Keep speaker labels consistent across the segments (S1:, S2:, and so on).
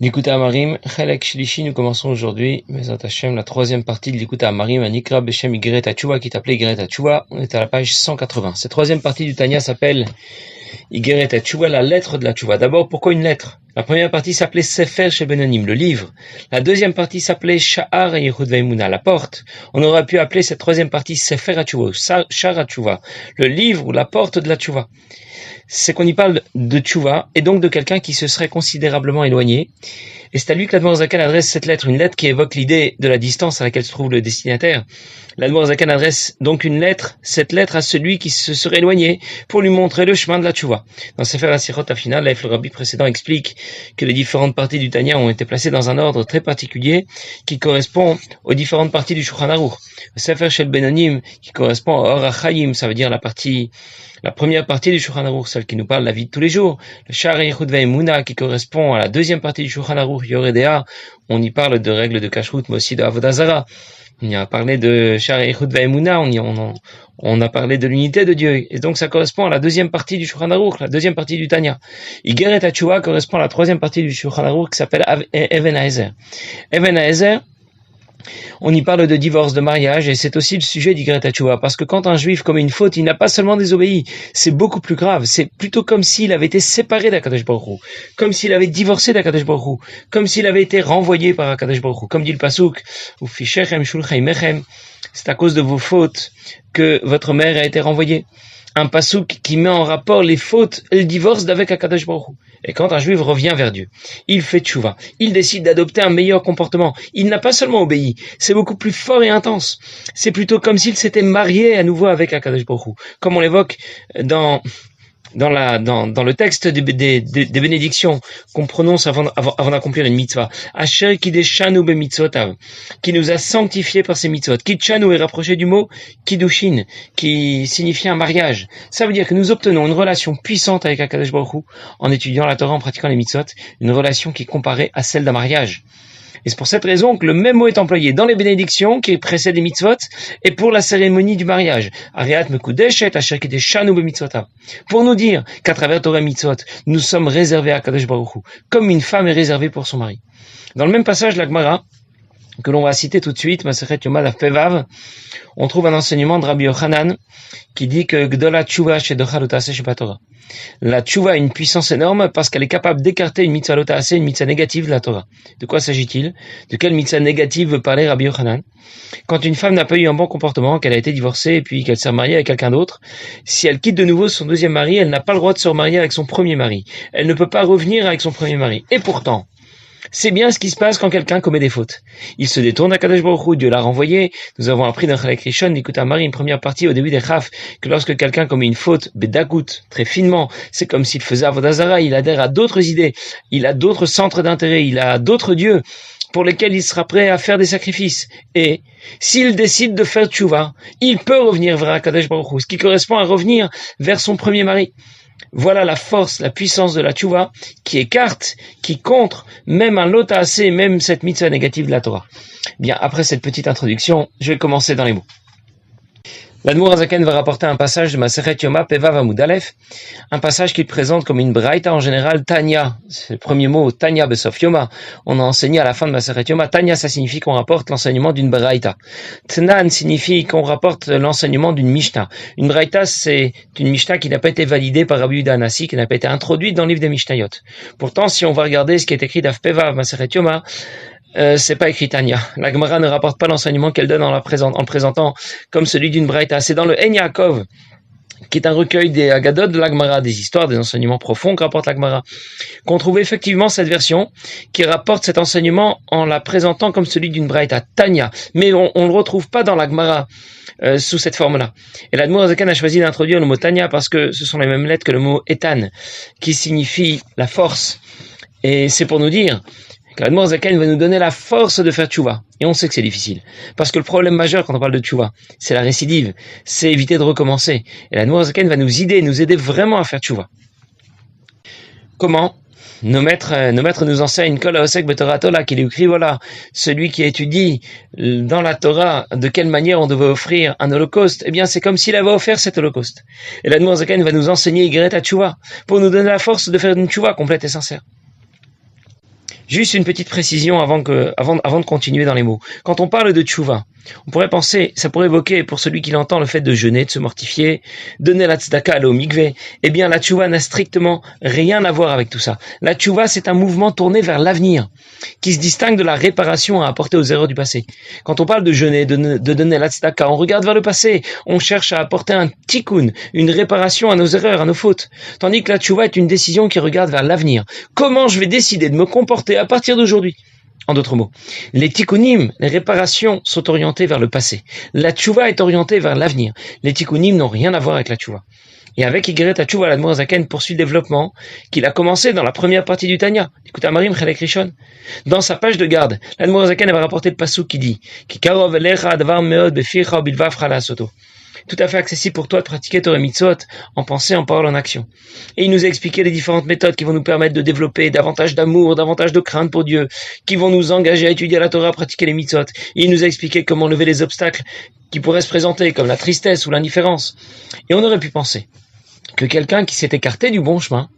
S1: L'Ikuta Amarim, Chelek Shlishi, nous commençons aujourd'hui, Bezrat Hashem, la troisième partie de l'Ikuta Amarim, Anikra Beshem Igeret Hatshuva, qui est appelée Igeret Hatshuva. On est à la page 180. Cette troisième partie du Tanya s'appelle Igeret Hatshuva, la lettre de la Tshuva. D'abord, pourquoi une lettre? La première partie s'appelait Sefer Shel Benonim, le livre. La deuxième partie s'appelait Sha'ar Yehud Veimuna, la porte. On aurait pu appeler cette troisième partie Sefer Hatshuva, Sha'ar Hatshuva, le livre ou la porte de la Tshuva. C'est qu'on y parle de Tshuva, et donc de quelqu'un qui se serait considérablement éloigné. Et c'est à lui que l'Admor Zakan adresse cette lettre, une lettre qui évoque l'idée de la distance à laquelle se trouve le destinataire. L'Admor Zakan adresse donc cette lettre à celui qui se serait éloigné pour lui montrer le chemin de la Tshuva. Dans Sefer HaSichot Afina, le rabbi précédent explique que les différentes parties du Tanya ont été placées dans un ordre très particulier qui correspond aux différentes parties du Shulchan Aruch. Le Sefer Shel Benonim, qui correspond à Or HaChaim, ça veut dire la première partie du Shulchan Aruch, celle qui nous parle de la vie de tous les jours. Le Sha'ar Yehud Veimuna, qui correspond à la deuxième partie du Shulchan Aruch, Yoredea, on y parle de règles de kashrut, mais aussi de Avodah Zarah. On y a parlé de Sha'ar Yehud Veimuna, on a parlé de l'unité de Dieu. Et donc ça correspond à la deuxième partie du Shulchan Aruch, la deuxième partie du Tanya. Igeret Hatshuva correspond à la troisième partie du Shulchan Aruch, qui s'appelle Even HaEzer. Even HaEzer, on y parle de divorce, de mariage, et c'est aussi le sujet d'Igeret Hatshuva, parce que quand un juif commet une faute, il n'a pas seulement désobéi, c'est beaucoup plus grave, c'est plutôt comme s'il avait été séparé d'Akadosh Baruch Hu, comme s'il avait divorcé d'Akadosh Baruch Hu, comme s'il avait été renvoyé par Akadosh Baruch Hu, comme dit le Pasuk, Ufishechem Shulchay Mechem, c'est à cause de vos fautes que votre mère a été renvoyée. Un pasuk qui met en rapport les fautes et le divorce d'avec Akadosh Baruch Hu. Et quand un juif revient vers Dieu, il fait tchouva, il décide d'adopter un meilleur comportement. Il n'a pas seulement obéi, c'est beaucoup plus fort et intense. C'est plutôt comme s'il s'était marié à nouveau avec Akadosh Baruch Hu. Comme on l'évoque dans le texte des bénédictions qu'on prononce avant d'accomplir une mitzvah. Asher kideshanu bemitzvotav, qui nous a sanctifiés par ses mitzvot. Kitchanu est rapproché du mot kiddushin, qui signifie un mariage. Ça veut dire que nous obtenons une relation puissante avec Akadosh Baruch Hu en étudiant la Torah, en pratiquant les mitzvot, une relation qui est comparée à celle d'un mariage. Et c'est pour cette raison que le même mot est employé dans les bénédictions qui précèdent les mitzvot et pour la cérémonie du mariage. Ariat mekudeshet asher kideshanu bemitzvotav. Pour nous dire qu'à travers Torah mitzvot, nous sommes réservés à Kadosh Baruch Hu, comme une femme est réservée pour son mari. Dans le même passage, la Gemara, que l'on va citer tout de suite, Masechet Yoma Daf Pevav, on trouve un enseignement de Rabbi Yochanan qui dit que Gdola Tshuva shedocha lo ta'aseh shebaTorah. La Tshuva a une puissance énorme parce qu'elle est capable d'écarter une mitzvah lo ta'aseh, une mitzvah négative de la Torah. De quoi s'agit-il? De quelle mitzvah négative veut parler Rabbi Yochanan? Quand une femme n'a pas eu un bon comportement, qu'elle a été divorcée et puis qu'elle s'est mariée avec quelqu'un d'autre, si elle quitte de nouveau son deuxième mari, elle n'a pas le droit de se remarier avec son premier mari. Elle ne peut pas revenir avec son premier mari. Et pourtant, c'est bien ce qui se passe quand quelqu'un commet des fautes. Il se détourne à Kadosh Baruch Hu, Dieu l'a renvoyé. Nous avons appris dans Chelek Rishon, d'Ikuta Amarim, une première partie au début des Chaf, que lorsque quelqu'un commet une faute, bedakut, très finement, c'est comme s'il faisait Avodah Zarah, il adhère à d'autres idées, il a d'autres centres d'intérêt, il a d'autres dieux pour lesquels il sera prêt à faire des sacrifices. Et s'il décide de faire tchouva, il peut revenir vers Kadosh Baruch Hu, ce qui correspond à revenir vers son premier mari. Voilà la force, la puissance de la tchouva qui écarte, qui contre même un lot ta'aseh, même cette mitzvah négative de la Torah. Bien, après cette petite introduction, je vais commencer dans les mots. L'Admor HaZaken va rapporter un passage de Masechet Yoma Pevav Amud Aleph, un passage qu'il présente comme une braïta en général, Tanya, c'est le premier mot, Tanya Besof Yoma. On a enseigné à la fin de Masechet Yoma, Tanya ça signifie qu'on rapporte l'enseignement d'une braïta. Tnan signifie qu'on rapporte l'enseignement d'une Mishnah. Une braïta c'est une Mishnah qui n'a pas été validée par Rabbi Yehuda Hanassi, qui n'a pas été introduite dans le livre des Mishnayot. Pourtant, si on va regarder ce qui est écrit d'Af Pevav Masechet Yoma, c'est pas écrit Tanya. La Gemara ne rapporte pas l'enseignement qu'elle donne en le présentant comme celui d'une braïta. C'est dans le En Yaakov, qui est un recueil des Agadot de la Gemara, des histoires, des enseignements profonds que rapporte la Gemara, qu'on trouve effectivement cette version qui rapporte cet enseignement en la présentant comme celui d'une braïta, Tanya. Mais on le retrouve pas dans la Gemara sous cette forme-là. Et l'Admor HaZaken a choisi d'introduire le mot Tanya parce que ce sont les mêmes lettres que le mot Etan, qui signifie la force. Et c'est pour nous dire l'Admor HaZaken va nous donner la force de faire tchouva. Et on sait que c'est difficile. Parce que le problème majeur quand on parle de tchouva, c'est la récidive. C'est éviter de recommencer. Et l'Admor HaZaken va nous aider vraiment à faire tchouva. Comment? Nos maîtres nous enseignent Kol haosek beTorah Tola, qu'il est écrit, voilà, celui qui étudie dans la Torah de quelle manière on devait offrir un holocauste, eh bien c'est comme s'il avait offert cet holocauste. Et l'Admor HaZaken va nous enseigner Igeret HaTshuva, pour nous donner la force de faire une tchouva complète et sincère. Juste une petite précision avant de continuer dans les mots. Quand on parle de tchouva, on pourrait penser, ça pourrait évoquer pour celui qui l'entend le fait de jeûner, de se mortifier, donner la tzedaka, aller au mikvé. Eh bien, la tchouva n'a strictement rien à voir avec tout ça. La tchouva, c'est un mouvement tourné vers l'avenir, qui se distingue de la réparation à apporter aux erreurs du passé. Quand on parle de jeûner, de donner la tzedaka, on regarde vers le passé, on cherche à apporter un tikkun, une réparation à nos erreurs, à nos fautes. Tandis que la tchouva est une décision qui regarde vers l'avenir. Comment je vais décider de me comporter à partir d'aujourd'hui? En d'autres mots, les tikkunim, les réparations sont orientées vers le passé. La tchouva est orientée vers l'avenir. Les tikkunim n'ont rien à voir avec la tchouva. Et avec Igeret HaTchouva, l'Admor Zaken poursuit le développement qu'il a commencé dans la première partie du Tanya. Écoute, Amarim Chelek Rishon. Dans sa page de garde, l'Admor Zaken va rapporter le passouk qui dit Ki karov elecha advar meod beficha ubilvavcha la'asoto. Tout à fait accessible pour toi de pratiquer Torah Mitzvot en pensée, en parole, en action. Et il nous a expliqué les différentes méthodes qui vont nous permettre de développer davantage d'amour, davantage de crainte pour Dieu, qui vont nous engager à étudier la Torah, à pratiquer les Mitzvot. Et il nous a expliqué comment lever les obstacles qui pourraient se présenter, comme la tristesse ou l'indifférence. Et on aurait pu penser que quelqu'un qui s'est écarté du bon chemin,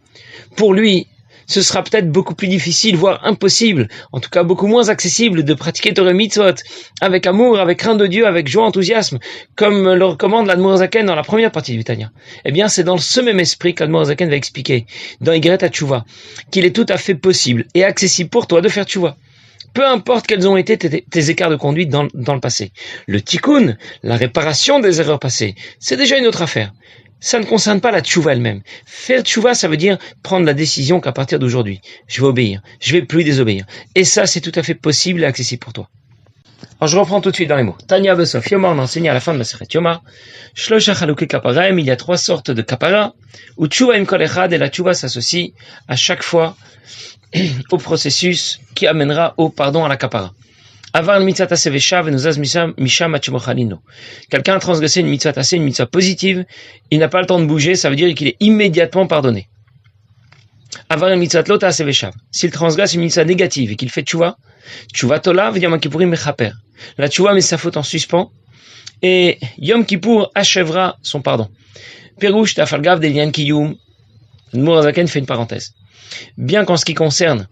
S1: pour lui, ce sera peut-être beaucoup plus difficile, voire impossible, en tout cas beaucoup moins accessible de pratiquer Torah Mitzvot avec amour, avec crainte de Dieu, avec joie, enthousiasme, comme le recommande l'Admor Zaken dans la première partie du Tanya. Eh bien, c'est dans ce même esprit qu'Admor Zaken va expliquer, dans Igeret HaTchouva, qu'il est tout à fait possible et accessible pour toi de faire tchouva. Peu importe quels ont été tes écarts de conduite dans le passé. Le tikkun, la réparation des erreurs passées, c'est déjà une autre affaire. Ça ne concerne pas la tchouva elle-même. Faire tchouva, ça veut dire prendre la décision qu'à partir d'aujourd'hui, je vais obéir, je vais plus désobéir. Et ça, c'est tout à fait possible et accessible pour toi. Alors, je reprends tout de suite dans les mots. Tanya Besof Yomar, on enseigne à la fin de Masechet Yomar. Shlosha Chaluke Kaparaim, il y a 3 sortes de kapara. Ou tchouva im kol echad, et la tchouva s'associe à chaque fois au processus qui amènera au pardon à la kapara. Avar le mitzvah taseh veshav et nous az misham achemochalino. Quelqu'un a transgressé une mitzvah taseh, une mitzvah positive, il n'a pas le temps de bouger, ça veut dire qu'il est immédiatement pardonné. Avar le mitzvah lo taseh veshav. S'il transgresse une mitzvah négative et qu'il fait tchouva tola, yom kippurim mechaper. La tchouva met sa faute en suspens et Yom Kippour achèvera son pardon. Perouche tafalgav delian kiyum. L'Admor Zaken fait une parenthèse. Bien qu'en ce qui concerne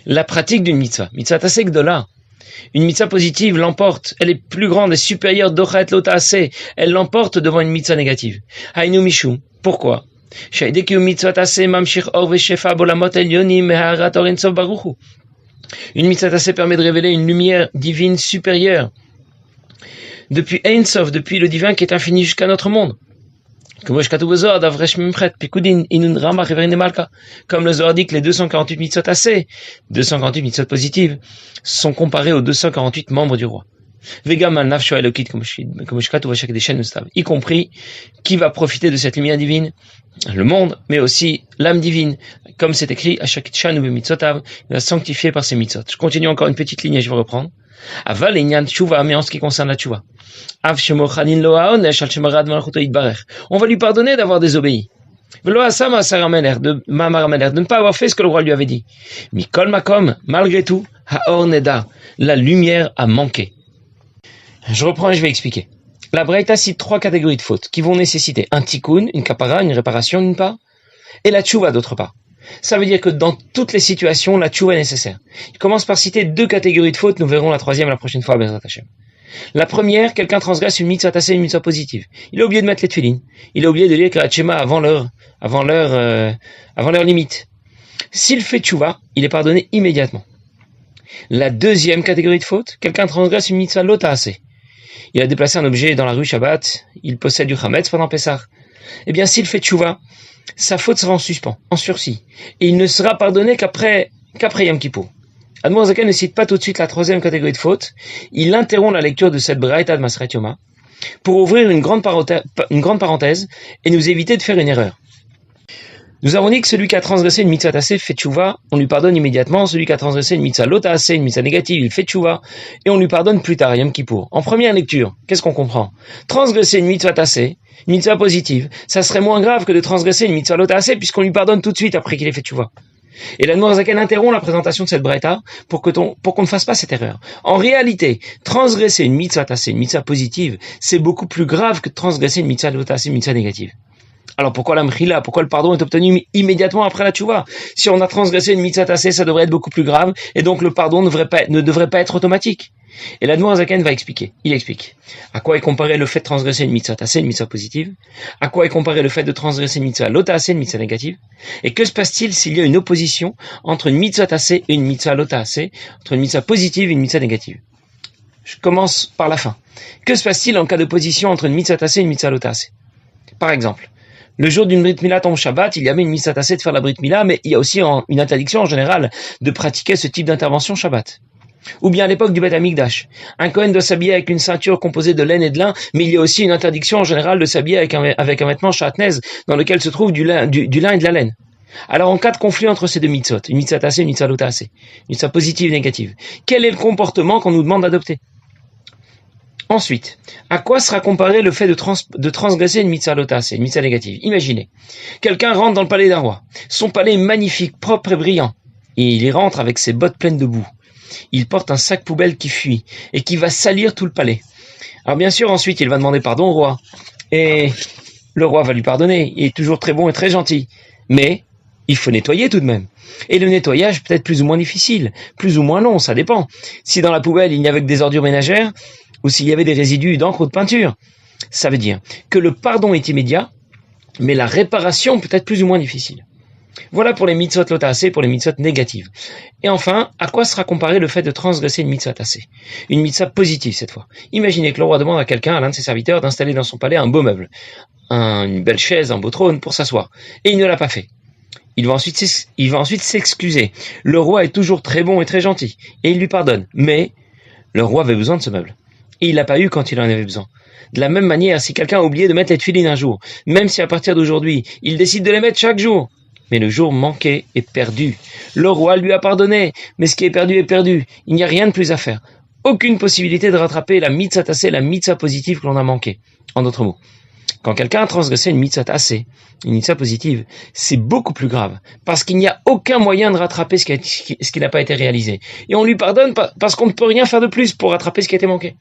S1: la pratique d'une mitzvah taseh gdola, une mitzvah positive l'emporte, elle est plus grande et supérieure d'ochet lota assez, elle l'emporte devant une mitzvah négative. Hainu mishum, pourquoi? Une mitzvah taseh permet de révéler une lumière divine supérieure depuis Ein Sof, depuis le divin qui est infini jusqu'à notre monde. Comme le Zohar dit que les 248 mitzvot assez, 248 mitzvot positives, sont comparés aux 248 membres du roi. Y compris qui va profiter de cette lumière divine, le monde, mais aussi l'âme divine, comme c'est écrit, à chaque chan il va sanctifier par ses mitzvot. Je continue encore une petite ligne et je vais reprendre. Aval inyan tchouva, mais en ce qui concerne la tchouva. On va lui pardonner d'avoir désobéi. De ne pas avoir fait ce que le roi lui avait dit. Mikol makom, malgré tout, haor neda, la lumière a manqué. Je reprends et je vais expliquer. La Braïta cite 3 catégories de fautes qui vont nécessiter un tikkun, une kapara, une réparation d'une part, et la tchouva d'autre part. Ça veut dire que dans toutes les situations, la tchouva est nécessaire. Il commence par citer 2 catégories de fautes, nous verrons la troisième la prochaine fois à Bezrat Hashem. La première, quelqu'un transgresse une mitzvah taseh, une mitzvah positive. Il a oublié de mettre les tefilines. Il a oublié de lire Kriyat Shema avant leur limite. S'il fait tchouva, il est pardonné immédiatement. La deuxième catégorie de faute, quelqu'un transgresse une mitzvah lo taseh. Il a déplacé un objet dans la rue Shabbat, il possède du chametz pendant Pessah. Eh bien, s'il fait tchouva, sa faute sera en suspens, en sursis. Et il ne sera pardonné qu'après Yom Kippour. Admor Zaken ne cite pas tout de suite la troisième catégorie de faute. Il interrompt la lecture de cette Braïta de Masechet Yoma pour ouvrir une grande parenthèse et nous éviter de faire une erreur. Nous avons dit que celui qui a transgressé une mitzvah taseh fait tchouva, on lui pardonne immédiatement. Celui qui a transgressé une mitzvah lo taseh, une mitzvah négative, il fait tchouva et on lui pardonne plus tard, Yom Kippour. En première lecture, qu'est-ce qu'on comprend? Transgresser une mitzvah taseh, une mitzvah positive, ça serait moins grave que de transgresser une mitzvah lo taseh puisqu'on lui pardonne tout de suite après qu'il ait fait tchouva. Et l'Admor Zaken interrompt la présentation de cette Braïta pour qu'on ne fasse pas cette erreur. En réalité, transgresser une mitzvah taseh, une mitzvah positive, c'est beaucoup plus grave que de transgresser une mitzvah lo taseh, une mitzvah négative. Alors pourquoi la mchila? Pourquoi le pardon est obtenu immédiatement après la tchouva? Si on a transgressé une mitzvah tassée, ça devrait être beaucoup plus grave, et donc le pardon ne devrait pas être automatique. Et l'Admour Zaken va expliquer. Il explique. À quoi est comparé le fait de transgresser une mitzvah tassée, une mitzvah positive? À quoi est comparé le fait de transgresser une mitzvah lo tassée, une mitzvah négative? Et que se passe-t-il s'il y a une opposition entre une mitzvah tassée et une mitzvah lo tassée, entre une mitzvah positive et une mitzvah négative? Je commence par la fin. Que se passe-t-il en cas d'opposition entre une mitzvah tassée et une mitzvah lo tassée? Par exemple, le jour d'une Brit Mila tombe Shabbat, il y avait une mitzvah tassée de faire la Brit Mila, mais il y a aussi une interdiction en général de pratiquer ce type d'intervention Shabbat. Ou bien à l'époque du Beth Amikdash, un Kohen doit s'habiller avec une ceinture composée de laine et de lin, mais il y a aussi une interdiction en général de s'habiller avec un vêtement shatnez dans lequel se trouve du lin et de la laine. Alors en cas de conflit entre ces deux mitzvot, une mitzvah tassée, une mitzvah lo tassée, une mitzvah positive et négative, quel est le comportement qu'on nous demande d'adopter? Ensuite, à quoi sera comparé le fait de transgresser une mitzvah lo tassée, une mitzvah négative? Imaginez, quelqu'un rentre dans le palais d'un roi, son palais est magnifique, propre et brillant, et il y rentre avec ses bottes pleines de boue. Il porte un sac poubelle qui fuit et qui va salir tout le palais. Alors bien sûr, ensuite, il va demander pardon au roi. Et le roi va lui pardonner. Il est toujours très bon et très gentil. Mais il faut nettoyer tout de même. Et le nettoyage peut être plus ou moins difficile, plus ou moins long, ça dépend. Si dans la poubelle, il n'y avait que des ordures ménagères, ou s'il y avait des résidus d'encre ou de peinture. Ça veut dire que le pardon est immédiat, mais la réparation peut être plus ou moins difficile. Voilà pour les mitzvot lo tassé, pour les mitzvot négatives. Et enfin, à quoi sera comparé le fait de transgresser une mitzvah tassée? Une mitzvah positive cette fois. Imaginez que le roi demande à quelqu'un, à l'un de ses serviteurs, d'installer dans son palais un beau meuble, une belle chaise, un beau trône pour s'asseoir. Et il ne l'a pas fait. Il va ensuite s'excuser. Le roi est toujours très bon et très gentil, et il lui pardonne. Mais le roi avait besoin de ce meuble. Et il l'a pas eu quand il en avait besoin. De la même manière, si quelqu'un a oublié de mettre les tefilines un jour, même si à partir d'aujourd'hui, il décide de les mettre chaque jour, mais le jour manqué est perdu. Le roi lui a pardonné, mais ce qui est perdu. Il n'y a rien de plus à faire. Aucune possibilité de rattraper la mitzvah tassée, la mitzvah positive que l'on a manquée. En d'autres mots, quand quelqu'un a transgressé une mitzvah tassée, une mitzvah positive, c'est beaucoup plus grave, parce qu'il n'y a aucun moyen de rattraper ce qui n'a pas été réalisé. Et on lui pardonne parce qu'on ne peut rien faire de plus pour rattraper ce qui a été manqué.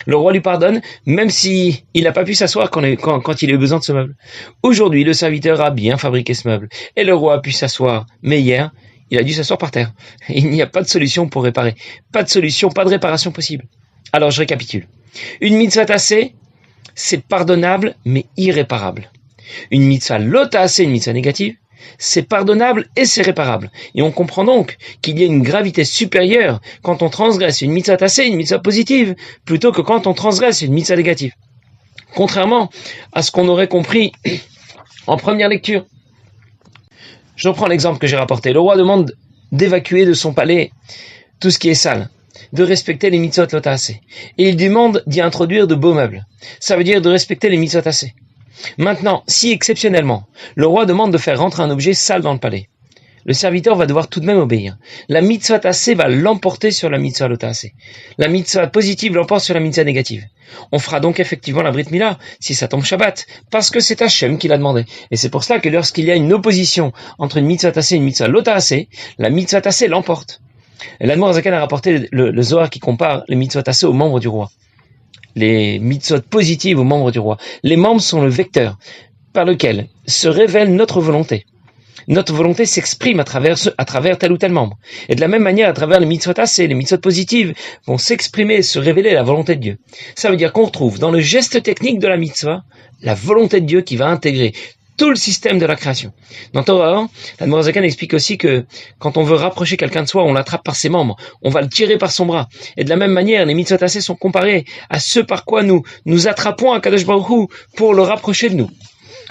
S1: Le roi lui pardonne, même si il n'a pas pu s'asseoir quand il a eu besoin de ce meuble. Aujourd'hui, le serviteur a bien fabriqué ce meuble, et le roi a pu s'asseoir. Mais hier, il a dû s'asseoir par terre. Il n'y a pas de solution pour réparer. Pas de solution, pas de réparation possible. Alors, je récapitule. Une mitzvah tassée, c'est pardonnable, mais irréparable. Une mitzvah lo tassée, une mitzvah négative, c'est pardonnable et c'est réparable. Et on comprend donc qu'il y a une gravité supérieure quand on transgresse une mitzvah tassée, une mitzvah positive, plutôt que quand on transgresse une mitzvah négative. Contrairement à ce qu'on aurait compris en première lecture. Je reprends l'exemple que j'ai rapporté. Le roi demande d'évacuer de son palais tout ce qui est sale, de respecter les mitzvot lo tassé. Et il demande d'y introduire de beaux meubles. Ça veut dire de respecter les mitzvot tassé. Maintenant, si exceptionnellement, le roi demande de faire rentrer un objet sale dans le palais, le serviteur va devoir tout de même obéir. La mitzvah tassée va l'emporter sur la mitzvah lo tassé. La mitzvah positive l'emporte sur la mitzvah négative. On fera donc effectivement la Brit Mila, si ça tombe Shabbat, parce que c'est Hachem qui l'a demandé. Et c'est pour cela que lorsqu'il y a une opposition entre une mitzvah tassée et une mitzvah lo tassé, la mitzvah tassée l'emporte. L'Admour Zaken a rapporté le Zohar qui compare les mitzvot tassés aux membres du roi. Les mitzvot positives aux membres du roi. Les membres sont le vecteur par lequel se révèle notre volonté. Notre volonté s'exprime à travers tel ou tel membre. Et de la même manière, à travers les mitzvot tassés, les mitzvot positives vont s'exprimer et se révéler la volonté de Dieu. Ça veut dire qu'on retrouve dans le geste technique de la mitzvah la volonté de Dieu qui va intégrer tout le système de la création. Dans Torah, l'Admour Zaken explique aussi que quand on veut rapprocher quelqu'un de soi, on l'attrape par ses membres, on va le tirer par son bras. Et de la même manière, les mitzvot tassés sont comparés à ce par quoi nous attrapons Akadosh Baruch Hu pour le rapprocher de nous.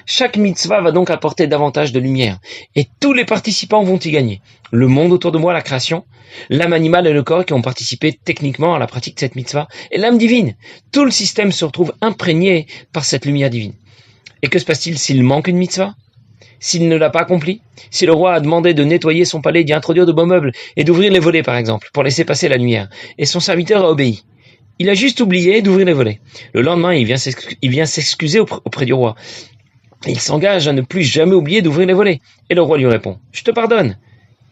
S1: Chaque mitzvah va donc apporter davantage de lumière. Et tous les participants vont y gagner. Le monde autour de moi, la création, l'âme animale et le corps qui ont participé techniquement à la pratique de cette mitzvah, et l'âme divine. Tout le système se retrouve imprégné par cette lumière divine. Et que se passe-t-il s'il manque une mitzvah? S'il ne l'a pas accomplie? Si le roi a demandé de nettoyer son palais, d'y introduire de beaux meubles, et d'ouvrir les volets par exemple, pour laisser passer la lumière, et son serviteur a obéi. Il a juste oublié d'ouvrir les volets. Le lendemain, il vient s'excuser auprès du roi. Il s'engage à ne plus jamais oublier d'ouvrir les volets. Et le roi lui répond, « Je te pardonne.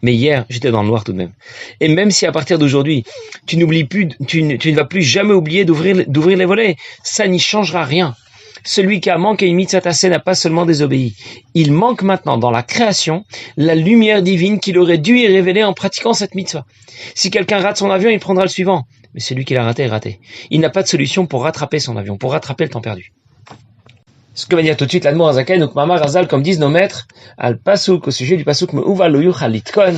S1: Mais hier, j'étais dans le noir tout de même. Et même si à partir d'aujourd'hui, tu ne vas plus jamais oublier d'ouvrir les volets, ça n'y changera rien. celui qui a manqué une mitzvah tassé n'a pas seulement désobéi. Il manque maintenant dans la création la lumière divine qu'il aurait dû y révéler en pratiquant cette mitzvah. Si quelqu'un rate son avion, il prendra le suivant. Mais celui qui l'a raté est raté. Il n'a pas de solution pour rattraper son avion, pour rattraper le temps perdu. Ce que va dire tout de suite l'Admor Azaken ou Mamar Azal, comme disent nos maîtres, al pasuk, au sujet du pasuk Meuva lo yuchal litkon,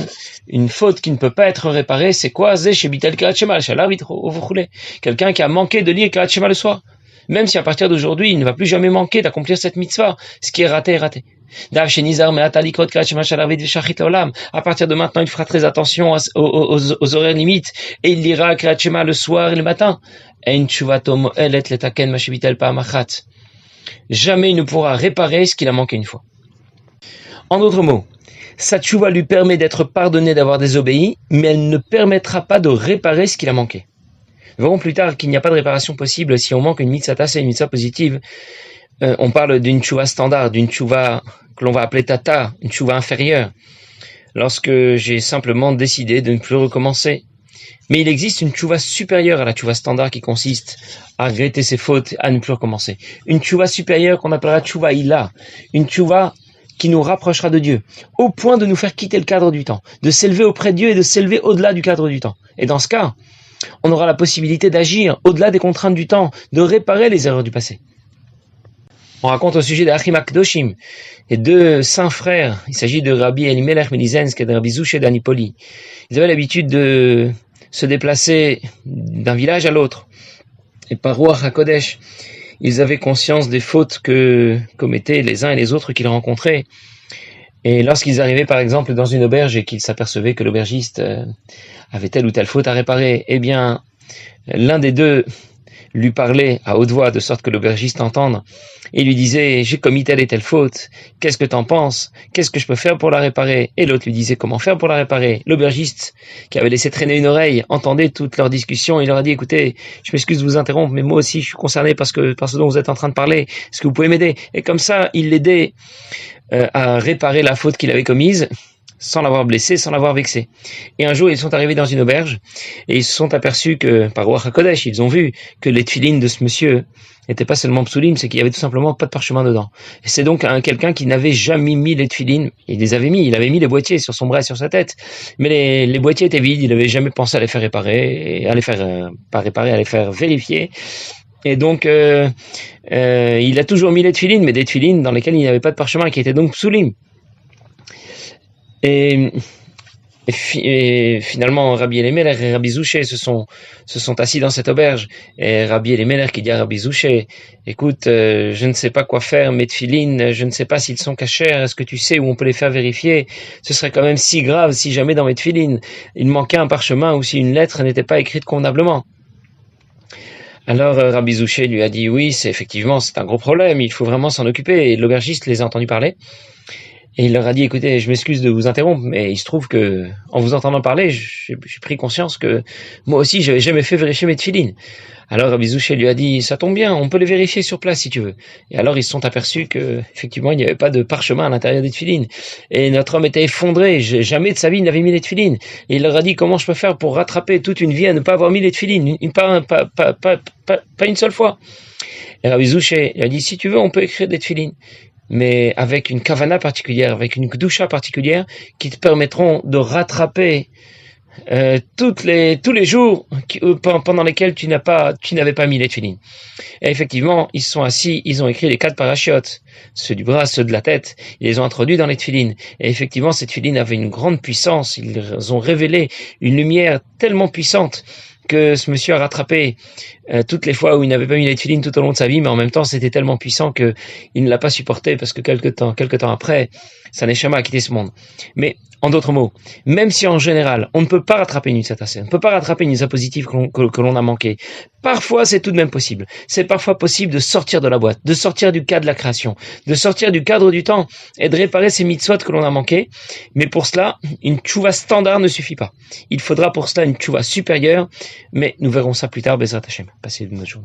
S1: une faute qui ne peut pas être réparée, c'est quoi? Zeh shebitel kirat shema shalav vitro. Quelqu'un qui a manqué de lire kirat shema le soir. Même si à partir d'aujourd'hui, il ne va plus jamais manquer d'accomplir cette mitzvah, ce qui est raté est raté. À partir de maintenant, il fera très attention aux horaires limites et il lira kirat shema le soir et le matin. Jamais il ne pourra réparer ce qu'il a manqué une fois. En d'autres mots, sa tchouva lui permet d'être pardonné d'avoir désobéi, mais elle ne permettra pas de réparer ce qu'il a manqué. Nous verrons plus tard qu'il n'y a pas de réparation possible si on manque une mitzvah tassée, une mitzvah positive. On parle d'une tchouva standard, d'une tchouva que l'on va appeler tata, une tchouva inférieure. Lorsque j'ai simplement décidé de ne plus recommencer. Mais il existe une tchouva supérieure à la tchouva standard qui consiste à regretter ses fautes, à ne plus recommencer. Une tchouva supérieure qu'on appellera tchouva ila, une tchouva qui nous rapprochera de Dieu, au point de nous faire quitter le cadre du temps, de s'élever auprès de Dieu et de s'élever au-delà du cadre du temps. Et dans ce cas, on aura la possibilité d'agir au-delà des contraintes du temps, de réparer les erreurs du passé. On raconte au sujet d'Achim Akdoshim, et deux saints frères, il s'agit de Rabbi Elimelech Melizensk et de Rabbi Zouché d'Anipoli. Ils avaient l'habitude de se déplacer d'un village à l'autre. Et par Ruach HaKodesh, ils avaient conscience des fautes que commettaient les uns et les autres qu'ils rencontraient. Et lorsqu'ils arrivaient par exemple dans une auberge et qu'ils s'apercevaient que l'aubergiste avait telle ou telle faute à réparer, eh bien l'un des deux lui parlait à haute voix de sorte que l'aubergiste entende et lui disait « J'ai commis telle et telle faute, qu'est-ce que t'en penses? Qu'est-ce que je peux faire pour la réparer ?» Et l'autre lui disait « Comment faire pour la réparer ?» L'aubergiste, qui avait laissé traîner une oreille, entendait toute leur discussion et il leur a dit « Écoutez, je m'excuse de vous interrompre, mais moi aussi je suis concerné par ce dont vous êtes en train de parler, est-ce que vous pouvez m'aider ?» Et comme ça, il l'aidait à réparer la faute qu'il avait commise, sans l'avoir blessé, sans l'avoir vexé. Et un jour, ils sont arrivés dans une auberge, et ils se sont aperçus que, par Ruach HaKodesh, ils ont vu que les tefilines de ce monsieur n'étaient pas seulement psoulim, c'est qu'il y avait tout simplement pas de parchemin dedans. Et c'est donc quelqu'un qui n'avait jamais mis les tefilines, il les avait mis, il avait mis les boîtiers sur son bras et sur sa tête, mais les boîtiers étaient vides, il n'avait jamais pensé à les faire réparer, à les faire, pas réparer, à les faire vérifier. Et donc, il a toujours mis les tefilines, mais des tefilines dans lesquelles il n'y avait pas de parchemin, qui étaient donc psoulim. Et finalement, Rabbi Elimelech et Rabbi Zouché se sont assis dans cette auberge. Et Rabbi Elimelech qui dit à Rabbi Zouché, écoute, je ne sais pas quoi faire, mes tefilines, je ne sais pas s'ils sont cachers, est-ce que tu sais où on peut les faire vérifier? Ce serait quand même si grave si jamais dans mes tefilines, il manquait un parchemin ou si une lettre n'était pas écrite convenablement. Alors Rabbi Zouché lui a dit, oui, c'est un gros problème, il faut vraiment s'en occuper. Et l'aubergiste les a entendus parler. Et il leur a dit, écoutez, je m'excuse de vous interrompre, mais il se trouve que, en vous entendant parler, j'ai pris conscience que moi aussi, j'avais jamais fait vérifier mes tefilines. Alors Rabbi Zouché lui a dit, ça tombe bien, on peut les vérifier sur place si tu veux. Et alors ils se sont aperçus que, effectivement, il n'y avait pas de parchemin à l'intérieur des tefilines. Et notre homme était effondré, jamais de sa vie il n'avait mis les tefilines. Et il leur a dit, comment je peux faire pour rattraper toute une vie à ne pas avoir mis les tefilines, pas une seule fois. Et Rabbi Zouché lui a dit, si tu veux, on peut écrire des tefilines, mais avec une kavana particulière, avec une kdusha particulière, qui te permettront de rattraper tous les jours pendant lesquels tu n'avais pas mis les tefilines. Et effectivement, ils se sont assis, ils ont écrit les 4 parachiotes, ceux du bras, ceux de la tête, ils les ont introduits dans les tefilines. Et effectivement, ces tefilines avaient une grande puissance, ils ont révélé une lumière tellement puissante que ce monsieur a rattrapé toutes les fois où il n'avait pas mis les tefilines tout au long de sa vie, mais en même temps c'était tellement puissant que il ne l'a pas supporté parce que quelque temps après, sa neshama a quitté ce monde. Mais en d'autres mots, même si en général on ne peut pas rattraper une mitzvah tassée, on ne peut pas rattraper une mitzvah positive que l'on a manqué, parfois c'est tout de même possible. C'est parfois possible de sortir de la boîte, de sortir du cadre de la création, de sortir du cadre du temps et de réparer ces mitzvot que l'on a manqué. Mais pour cela, une tchouva standard ne suffit pas. Il faudra pour cela une tchouva supérieure, mais nous verrons ça plus tard, Bezrat Hashem. Passez une bonne journée.